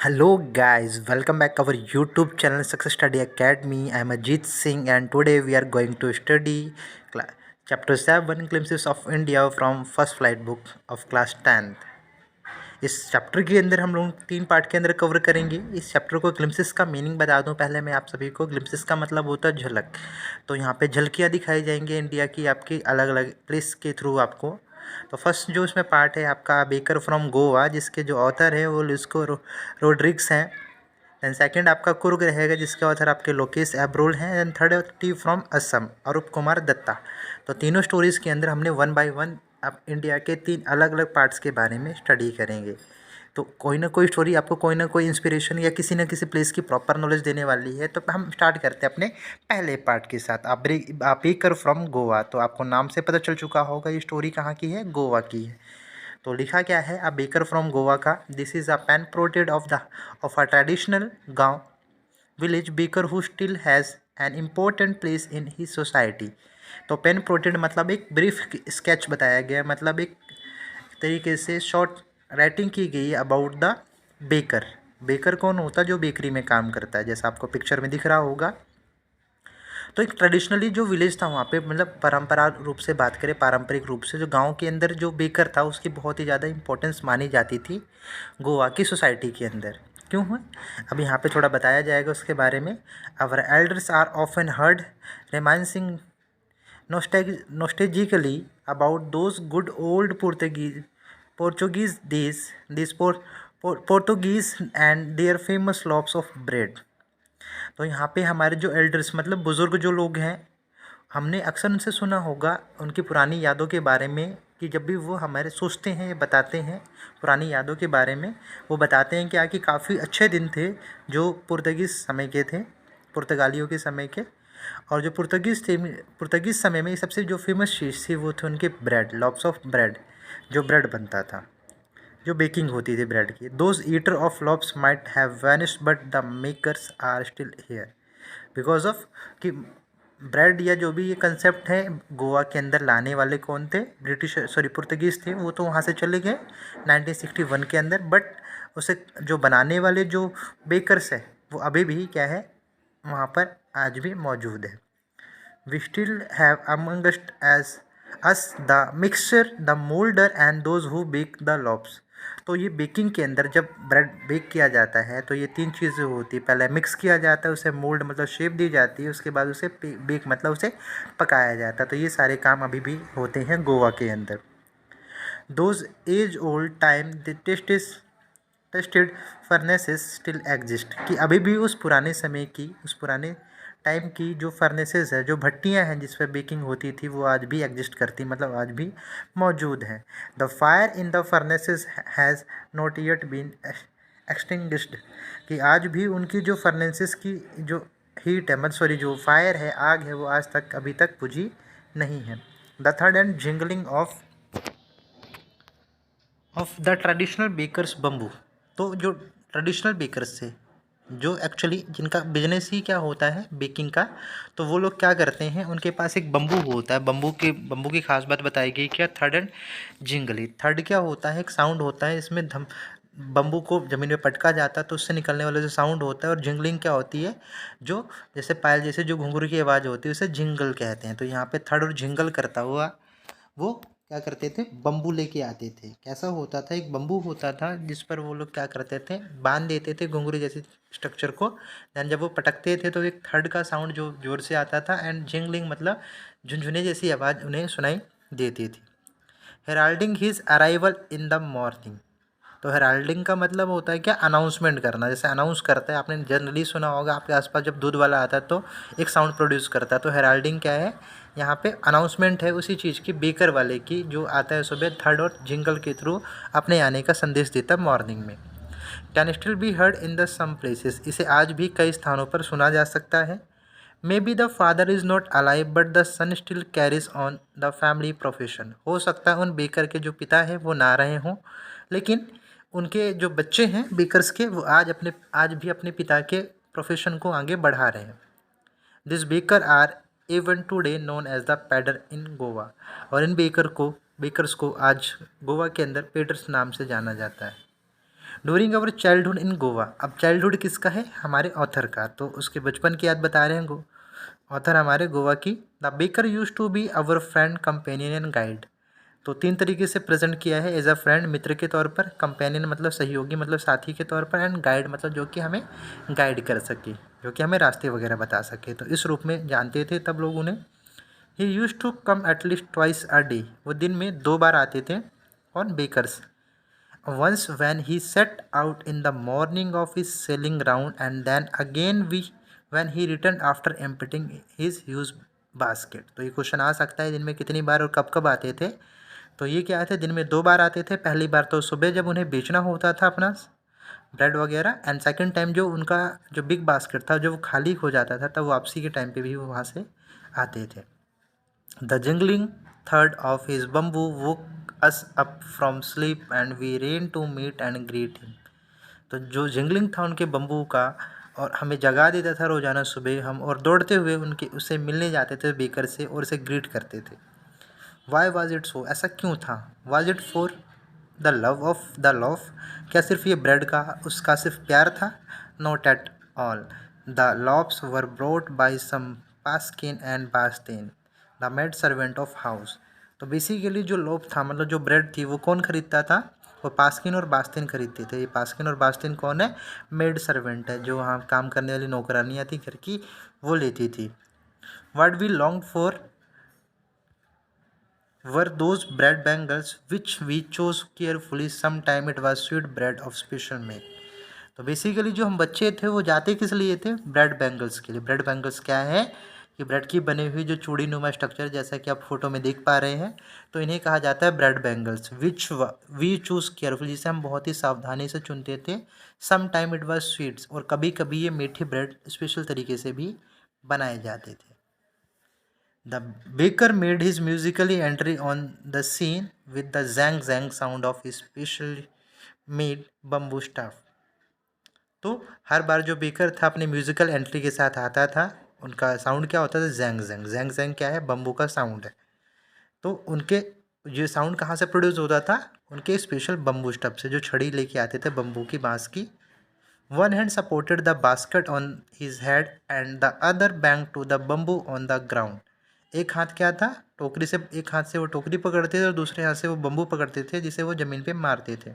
Hello guys, welcome back our YouTube channel Success Study Academy. I am Ajit Singh and today we are going to study chapter 7 Glimpses of India from first flight book of class 10th. इस chapter के अंदर हम लोग 3 part के अंदर cover करेंगे। इस chapter को ग्लिम्सेस का मीनिंग बता दूं पहले मैं आप सभी को। ग्लिम्सेस का मतलब होता है झलक। तो यहाँ पे झलकियाँ दिखाई जाएंगी इंडिया की आपकी अलग अलग प्लेस के थ्रू आपको। तो फर्स्ट जो इसमें पार्ट है आपका बेकर फ्रॉम गोवा, जिसके जो ऑथर है वो लुइस्को रोड्रिग्स हैं। एंड सेकंड आपका कुर्ग रहेगा, जिसके ऑथर आपके लोकेश एब्रोल हैं। And third tea from Assam Arup Kumar Dutta. तो तीनों स्टोरीज़ के अंदर हमने 1 बाय 1 आप इंडिया के 3 अलग अलग पार्ट्स के बारे में स्टडी करेंगे। तो कोई ना कोई स्टोरी आपको कोई ना कोई इंस्पिरेशन या किसी न किसी प्लेस की प्रॉपर नॉलेज देने वाली है। तो हम स्टार्ट करते हैं अपने पहले पार्ट के साथ। आप बेकर फ्रॉम गोवा। तो आपको नाम से पता चल चुका होगा ये स्टोरी कहाँ की है, गोवा की है। तो लिखा क्या है, अ बेकर फ्रॉम गोवा का। This is a pen portrait of a traditional गांव village baker who still has an important place in his society. तो पेन प्रोटेड मतलब एक ब्रीफ स्केच बताया गया, मतलब एक तरीके से शॉर्ट राइटिंग की गई अबाउट द बेकर। बेकर कौन होता है, जो बेकरी में काम करता है, जैसा आपको पिक्चर में दिख रहा होगा। तो एक ट्रेडिशनली जो विलेज था वहाँ पे, मतलब परंपरा रूप से बात करें, पारंपरिक रूप से जो गांव के अंदर जो बेकर था उसकी बहुत ही ज़्यादा इंपॉर्टेंस मानी जाती थी गोवा की सोसाइटी के अंदर। क्यों है अब यहाँ पे थोड़ा बताया जाएगा उसके बारे में। Our elders are often heard reminiscing nostalgically about those good old Portuguese days, these Portuguese and their famous loaves of bread। तो यहाँ पे हमारे जो एल्डर्स मतलब बुज़ुर्ग जो लोग हैं, हमने अक्सर उनसे सुना होगा उनकी पुरानी यादों के बारे में, कि जब भी वो हमारे सोचते हैं, बताते हैं पुरानी यादों के बारे में, वो बताते हैं कि काफ़ी अच्छे दिन थे जो पुर्तगीज़ समय के थे, पुर्तगालियों के समय के। और जो पुर्तगीज़ समय में सबसे जो फेमस चीज़ थी वो थे उनके ब्रेड, लॉप्स ऑफ ब्रेड, जो ब्रेड बनता था, जो बेकिंग होती थी ब्रेड की। Those eaters of loaves might have vanished but the makers are still here. Because of कि ब्रेड या जो भी ये कंसेप्ट है गोवा के अंदर लाने वाले कौन थे, पुर्तगीज़ थे। वो तो वहाँ से चले गए 1961 के अंदर, बट उसे जो बनाने वाले जो बेकर्स है वो अभी भी क्या है, वहाँ पर आज भी मौजूद है। We still have amongst as us the mixture, the moulder and those who bake the loaves. तो ये बेकिंग के अंदर जब ब्रेड बेक किया जाता है तो ये 3 चीज़ें होती है। पहले मिक्स किया जाता है, उसे मोल्ड मतलब शेप दी जाती है, उसके बाद उसे बेक मतलब उसे पकाया जाता है। तो ये सारे काम अभी भी होते हैं गोवा के अंदर। Those age old time the tested furnaces still exist. कि अभी भी उस पुराने समय की, उस पुराने टाइम की जो फर्नेसेस है, जो भट्टियां हैं जिस पर बेकिंग होती थी, वो आज भी एग्जिस्ट करती, मतलब आज भी मौजूद हैं। The fire in the furnaces has not yet been extinguished. कि आज भी उनकी जो फर्नेसेस की जो हीट है, मतलब सॉरी जो फायर है, आग है, वो आज तक अभी तक बुझी नहीं है। द थर्ड and jingling of the traditional baker's bamboo. तो जो ट्रेडिशनल बेकर्स थे, जो एक्चुअली जिनका बिजनेस ही क्या होता है बेकिंग का, तो वो लोग क्या करते हैं, उनके पास एक बम्बू होता है। बम्बू की खास बात बताई गई क्या, थर्ड एंड जिंगली। थर्ड क्या होता है, एक साउंड होता है, इसमें बम्बू को ज़मीन में पटका जाता है तो उससे निकलने वाला जो साउंड होता है। और जिंगलिंग क्या होती है, जो जैसे पायल जैसे जो घुंघरू की आवाज़ होती है उसे जिंगल कहते हैं। तो यहाँ पे थर्ड और जिंगल करता हुआ वो क्या करते थे, बम्बू लेके आते थे। कैसा होता था, एक बम्बू होता था जिस पर वो लोग क्या करते थे, बांध देते थे घुंघरू जैसे स्ट्रक्चर को। दैन जब वो पटकते थे तो एक थर्ड का साउंड जो जोर से आता था, एंड जिंगलिंग मतलब झुनझुने जैसी आवाज़ उन्हें सुनाई देती थी। Heralding his arrival in the morning. तो हेराल्डिंग का मतलब होता है क्या, अनाउंसमेंट करना। जैसे अनाउंस करता है, आपने जनरली सुना होगा आपके आसपास जब दूध वाला आता है तो एक साउंड प्रोड्यूस करता है। तो हेराल्डिंग क्या है, यहाँ पे अनाउंसमेंट है उसी चीज़ की, बेकर वाले की, जो आता है सुबह थर्ड और जिंगल के थ्रू अपने आने का संदेश देता है मॉर्निंग में। Can still be heard in the some places. इसे आज भी कई स्थानों पर सुना जा सकता है। Maybe the father is not alive but the son still carries on the family profession. हो सकता है उन बेकर के जो पिता हैं वो ना रहे हों, लेकिन उनके जो बच्चे हैं बेकर्स के, वो आज भी अपने पिता के प्रोफेशन को आगे बढ़ा रहे हैं। This baker are even today known as the pader in Goa. और इन बेकर्स को आज गोवा के अंदर पेडर्स नाम से जाना जाता है। ड्यूरिंग अवर चाइल्डहुड इन गोवा। अब चाइल्डहुड किसका है? हमारे ऑथर का, तो उसके बचपन की याद बता रहे हैं ऑथर हमारे गोवा की। The baker used to be our friend, companion and guide. तो 3 तरीके से प्रेजेंट किया है, एज अ फ्रेंड मित्र के तौर पर, कंपेनियन मतलब सहयोगी मतलब साथी के तौर पर, एंड गाइड मतलब जो कि हमें गाइड कर सके, जो कि हमें रास्ते वगैरह बता सके। तो इस रूप में जानते थे तब लोग उन्हें। He used to come at least twice a day. वो दिन में 2 बार आते थे on bakers. Once when he set out in the morning of his sailing round, and then again when he returned after emptying his huge basket। तो ये question आ सकता है दिन में कितनी बार और कब कब आते थे। तो ये क्या थे, दिन में 2 बार आते थे। पहली बार तो सुबह जब उन्हें बेचना होता था अपना ब्रेड वगैरह, एंड सेकंड टाइम जो उनका जो बिग बास्केट था जो वो खाली हो जाता था तब वापसी के टाइम पे भी वो वहाँ से आते थे। The jingling thud of his bamboo woke us up from sleep, and we ran to meet and greet him। तो जो जिंगलिंग था उनके बम्बू का और हमें जगा देता था रोज़ाना सुबह हम, और दौड़ते हुए उनके उससे मिलने जाते थे बेकर से और उसे ग्रीट करते थे। Why was it so? ऐसा क्यों था? Was it for the love of the loaf? क्या सिर्फ ये ब्रेड का उसका सिर्फ प्यार था? Not at all. The loaves were brought by some Paskin and Bastin, the maid servant of house. तो बेसिकली जो लोप था मतलब जो ब्रेड थी वो कौन खरीदता था? वो पास्किन और बास्तिन खरीदते थे। ये पास्किन और बास्तिन कौन है? मेड सर्वेंट है, जो वहाँ काम करने वाली नौकरानियाँ थी घर की, वो लेती थी। What we long for were those bread bangles which we chose carefully. Sometime it was sweet bread of special make। तो बेसिकली जो हम बच्चे थे वो जाते किस लिए थे? ब्रेड बैंगल्स के लिए। ब्रेड बैंगल्स क्या है कि ब्रेड की बनी हुई जो चूड़ी नुमा स्ट्रक्चर जैसा कि आप फोटो में देख पा रहे हैं, तो इन्हें कहा जाता है bread bangles. Which we choose carefully, जिसे हम बहुत ही सावधानी से चुनते थे। Some time it was sweets, और कभी कभी ये मीठे ब्रेड स्पेशल तरीके से भी बनाए जाते थे। The baker made his musically entry on the scene with the zang zang sound of his specially made bamboo staff। तो हर बार जो बेकर था अपने म्यूजिकल एंट्री के साथ आता था, उनका साउंड क्या होता था? जैंग जैंग। जैंग जैंग क्या है? बम्बू का साउंड है। तो उनके ये साउंड कहाँ से प्रोड्यूस होता था? उनके स्पेशल बम्बू स्टफ से, जो छड़ी लेके आते थे बम्बू की, बांस की। One hand supported the basket on his head and the other bang to the bamboo on the ground. एक हाथ क्या था? टोकरी से, एक हाथ से वो टोकरी पकड़ते थे और दूसरे हाथ से वो बम्बू पकड़ते थे जिसे वो ज़मीन पे मारते थे।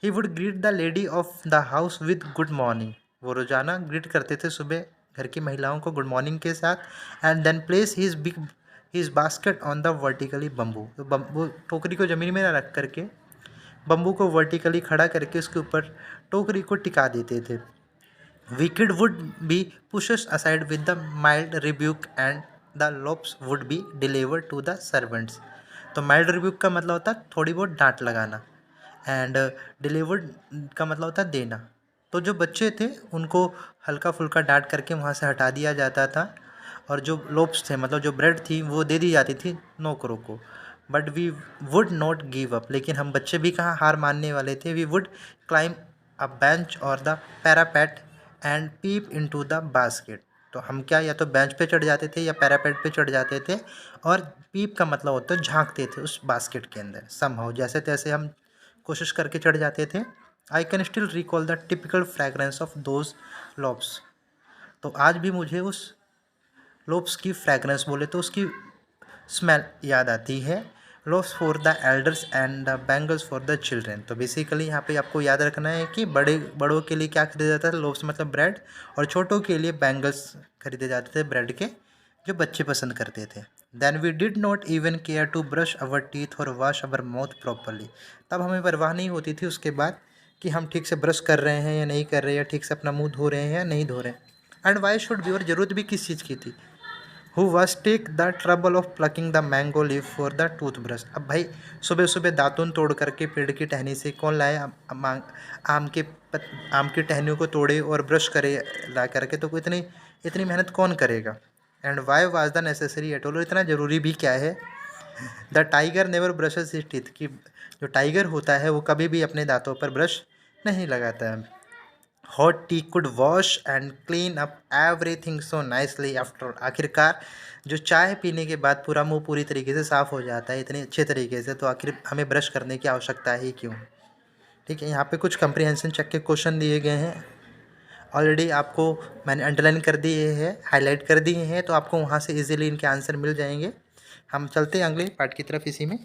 He would greet the lady of the house with good morning. वो रोज़ाना ग्रीट करते थे सुबह घर की महिलाओं को गुड मॉर्निंग के साथ। And then place his basket on the vertically bamboo. तो बम्बू टोकरी को ज़मीन में ना रख करके बम्बू को वर्टिकली खड़ा करके उसके ऊपर टोकरी को टिका देते थे। Wicked would be pushed aside with the mild rebuke, and the loaves would be delivered to the servants। तो माइल्ड रिब्यूक का मतलब होता है थोड़ी बहुत डांट लगाना, एंड डिलीवर्ड का मतलब होता है देना। तो जो बच्चे थे उनको हल्का फुल्का डांट करके वहाँ से हटा दिया जाता था, और जो लोब्स थे मतलब जो ब्रेड थी वो दे दी जाती थी नौकरों को। But we would not give up. लेकिन हम बच्चे भी कहाँ हार मानने वाले थे। We would climb a bench और the parapet and peep into the basket. तो हम क्या, या तो बेंच पे चढ़ जाते थे या पैरापेट पे चढ़ जाते थे, और पीप का मतलब होता है झांकते थे उस बास्केट के अंदर। समहाउ जैसे तैसे हम कोशिश करके चढ़ जाते थे। I can still recall the typical fragrance of those lobes. तो आज भी मुझे उस लोब्स की फ्रेगरेंस, बोले तो उसकी स्मेल याद आती है। Lobes for the elders and the bangles for the children. तो बेसिकली यहाँ पे आपको याद रखना है कि बड़ों के लिए क्या खरीदा जाता है? लोब्स मतलब ब्रेड, और छोटों के लिए बैंगल्स खरीदे जाते थे ब्रेड के, जो बच्चे पसंद करते थे। Then we did not even care to brush our teeth और वॉश अवर माउथ प्रॉपरली। तब हमें परवाह नहीं होती थी उसके बाद कि हम ठीक से ब्रश कर रहे हैं या नहीं कर रहे हैं, या ठीक से अपना मुंह धो रहे हैं या नहीं धो रहे हैं। एंड वाई शुड बी, और ज़रूरत भी किस चीज़ की थी? Who was take the trouble of plucking the mango leaf for the toothbrush. अब भाई सुबह सुबह दातुन तोड़ करके पेड़ की टहनी से कौन लाए? आम की टहनियों को तोड़े और ब्रश करे ला करके, तो इतनी इतनी मेहनत कौन करेगा? And why was the necessary at all, इतना ज़रूरी भी क्या है? The tiger never brushes his teeth, कि जो टाइगर होता है वो कभी भी अपने दांतों पर ब्रश नहीं लगाता है। Hot T could wash and clean up everything so nicely after. आखिरकार जो चाय पीने के बाद पूरा मुंह पूरी तरीके से साफ़ हो जाता है इतने अच्छे तरीके से, तो आखिर हमें ब्रश करने की आवश्यकता ही क्यों? ठीक है, यहाँ पे कुछ कंप्रीहेंशन चेक के क्वेश्चन दिए गए हैं, ऑलरेडी आपको मैंने अंडरलाइन कर दिए हैं, हाईलाइट कर दिए हैं, तो आपको वहाँ से इजीली इनके आंसर मिल जाएंगे। हम चलते हैं अगले पार्ट की तरफ इसी में।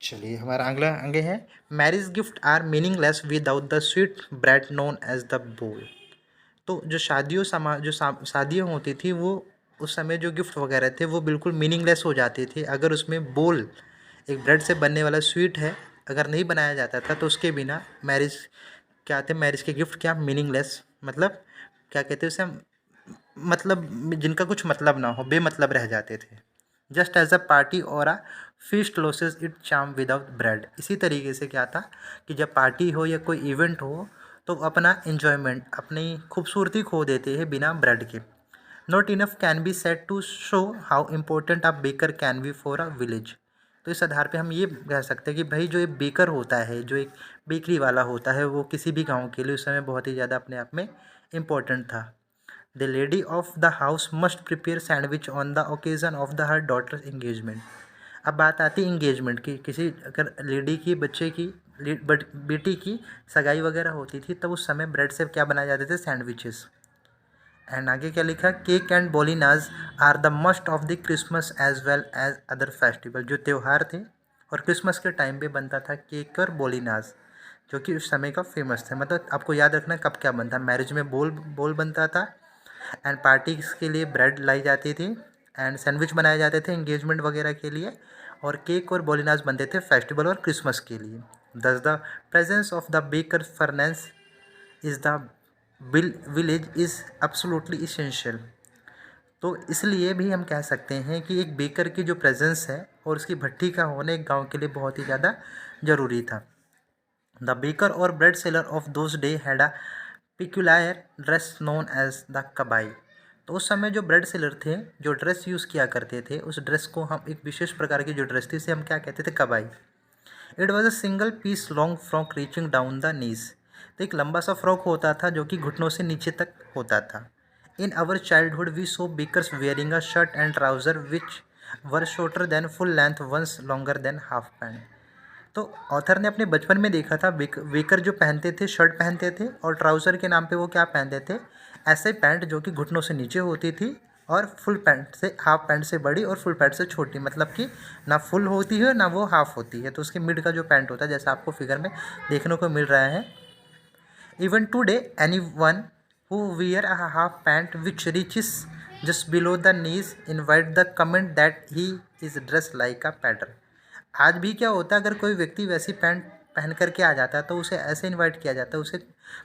चलिए, हमारा अगला आगे है, marriage gift are meaningless without the sweet bread known as the बोल। तो जो शादियाँ होती थी वो उस समय जो गिफ्ट वगैरह थे वो बिल्कुल मीनिंगलेस हो जाते थे अगर उसमें बोल, एक ब्रेड से बनने वाला स्वीट है, अगर नहीं बनाया जाता था तो उसके बिना मैरिज क्या थे, मैरिज के गिफ्ट क्या मीनिंगलेस, मतलब क्या कहते हैं उसे हम, मतलब जिनका कुछ मतलब ना हो, बेमतलब रह जाते थे। जस्ट एज अ पार्टी और अ feast losses it charm without bread. इसी तरीके से क्या था कि जब पार्टी हो या कोई इवेंट हो तो अपना इन्जॉयमेंट, अपनी खूबसूरती खो देते हैं बिना ब्रेड के। Not enough can be said to show how important a baker can be for a village. तो इस आधार पे हम ये कह सकते हैं कि भाई जो एक बेकर होता है, जो एक बेकरी वाला होता है, वो किसी भी गांव के लिए उस समय बहुत ही ज़्यादा अपने आप में इम्पोर्टेंट था। The lady of the house must prepare sandwich on the occasion of the her daughter engagement. अब बात आती है इंगेजमेंट की, किसी अगर लेडी की, बच्चे की, बेटी की सगाई वगैरह होती थी तब उस समय ब्रेड से क्या बनाए जाते थे, सैंडविचेस। एंड आगे क्या लिखा, cake and bolinhas are the must of the Christmas as well as other festival. जो त्यौहार थे और क्रिसमस के टाइम पे बनता था केक और बोलिनाज, जो कि उस समय का फेमस थे। मतलब आपको याद रखना कब क्या बनता, मैरिज में बोल बनता था, एंड पार्टीज के लिए ब्रेड लाई जाती थी, एंड सैंडविच बनाए जाते थे एंगेजमेंट वगैरह के लिए, और केक और बोलिनाज बनते थे फेस्टिवल और क्रिसमस के लिए। दस the presence of the baker furnace is the village is absolutely essential. तो इसलिए भी हम कह सकते हैं कि एक बेकर की जो प्रेजेंस है और उसकी भट्टी का होना एक गांव के लिए बहुत ही ज़्यादा ज़रूरी था। द बेकर और bread seller of those day had a peculiar dress known as the kabai. तो उस समय जो ब्रेड सेलर थे, जो ड्रेस यूज़ किया करते थे, उस ड्रेस को हम, एक विशेष प्रकार की जो ड्रेस थी, इसे हम क्या कहते थे, kabai. It was a single piece long frock reaching down the knees. तो एक लंबा सा फ्रॉक होता था जो कि घुटनों से नीचे तक होता था। In our childhood we saw bakers wearing a shirt and trouser which were shorter than full length, ones longer than half pant. तो ऑथर ने अपने बचपन में देखा था बेकर जो पहनते थे, शर्ट पहनते थे, और ट्राउज़र के नाम पे वो क्या पहनते थे, ऐसे पैंट जो कि घुटनों से नीचे होती थी, और फुल पैंट से, हाफ पैंट से बड़ी और फुल पैंट से छोटी, मतलब कि ना फुल होती है ना वो हाफ होती है, तो उसके मिड का जो पैंट होता है, जैसा आपको फिगर में देखने को मिल रहा है। Even today anyone who wear a half pant which reaches just below the knees invite the comment that he is dress like a pader. आज भी क्या होता है, अगर कोई व्यक्ति वैसी पैंट पहन करके आ जाता है तो उसे ऐसे इनवाइट किया जाता है, उसे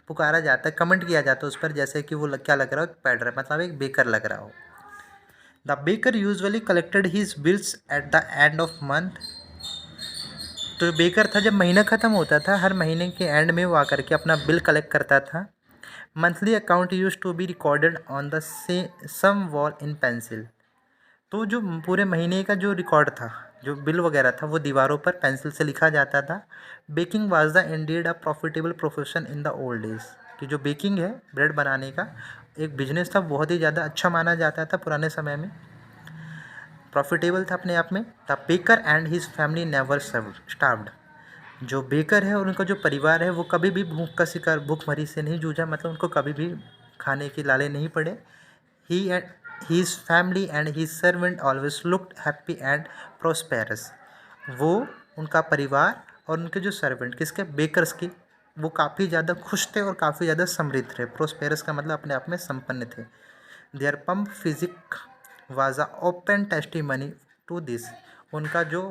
पुकारा जाता है, कमेंट किया जाता है उस पर, जैसे कि वो क्या लग रहा हो, पैडर, मतलब एक बेकर लग रहा हो। The baker usually collected his bills at the end of month. तो बेकर था, जब महीना ख़त्म होता था, हर महीने के एंड में वो आकर के अपना बिल कलेक्ट करता था। Monthly account used to be recorded on the some wall in pencil. तो जो पूरे महीने का जो रिकॉर्ड था, जो बिल वगैरह था, वो दीवारों पर पेंसिल से लिखा जाता था। Baking was the indeed a profitable profession in the old days. कि जो बेकिंग है, ब्रेड बनाने का एक बिजनेस था, बहुत ही ज़्यादा अच्छा माना जाता था पुराने समय में, प्रॉफिटेबल था अपने आप में। The baker and his family never starved. जो बेकर है और उनका जो परिवार है वो कभी भी भूख का शिकार, भूखमरी से नहीं जूझा, मतलब उनको कभी भी खाने की लाले नहीं पड़े। ही and his family and his servant always looked happy and prosperous। वो, उनका परिवार और उनके जो सर्वेंट, किसके, बेकर्स की, वो काफ़ी ज़्यादा खुश थे और काफ़ी ज़्यादा समृद्ध थे। प्रोस्पेरस का मतलब अपने आप में संपन्न थे। Their plump physique was a open testimony to this. उनका जो,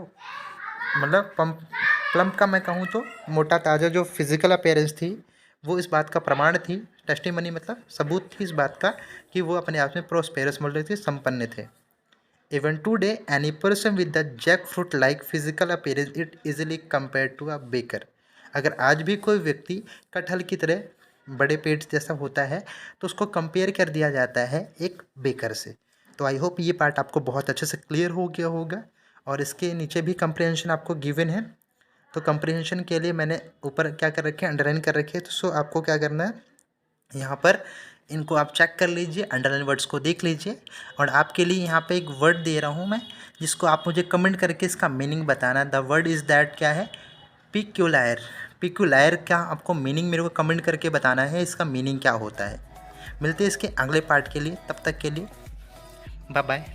मतलब प्लम्प का मैं कहूँ तो मोटा ताज़ा जो फिजिकल अपीयरेंस थी, वो इस बात का प्रमाण थी। टेस्टिमनी मतलब सबूत थी इस बात का कि वो अपने आप में प्रोस्पेरस, बोल रहे थे, संपन्न थे। Even today any person with the jackfruit like physical appearance it easily compare to a baker. अगर आज भी कोई व्यक्ति कटहल की तरह बड़े पेट जैसा होता है तो उसको कंपेयर कर दिया जाता है एक बेकर से। तो आई होप ये पार्ट आपको बहुत अच्छे से क्लियर हो गया होगा, और इसके नीचे भी कंप्रीहेंशन आपको गिवन है। तो कंप्रीहेंशन के लिए मैंने ऊपर क्या कर रखे हैं, अंडरलाइन कर रखे हैं। तो सो आपको क्या करना है, यहाँ पर इनको आप चेक कर लीजिए, अंडरलाइन वर्ड्स को देख लीजिए, और आपके लिए यहाँ पे एक वर्ड दे रहा हूँ मैं, जिसको आप मुझे कमेंट करके इसका मीनिंग बताना। द वर्ड इज़ दैट क्या है, पिक्यूलायर, पिक्यूलायर क्या आपको मीनिंग मेरे को कमेंट करके बताना है, इसका मीनिंग क्या होता है। मिलते हैं इसके अगले पार्ट के लिए, तब तक के लिए बाय बाय।